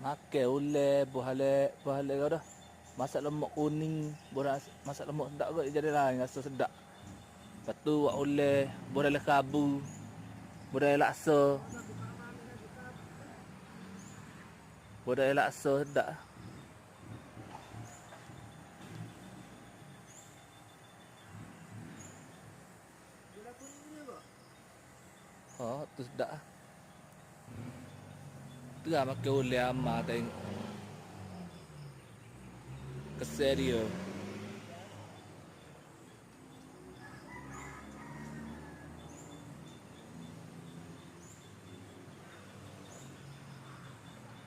Makan ulai, buah kau dah. Masak lemak kuning, masak lemak sedap kot jadi lain rasa sedap. Lepas tu buat ulai, buah kabu, buah laksa. Buah laksa sedap. Oh, tu sedap. Tengah makan ulai amal tengok. Kesel dia.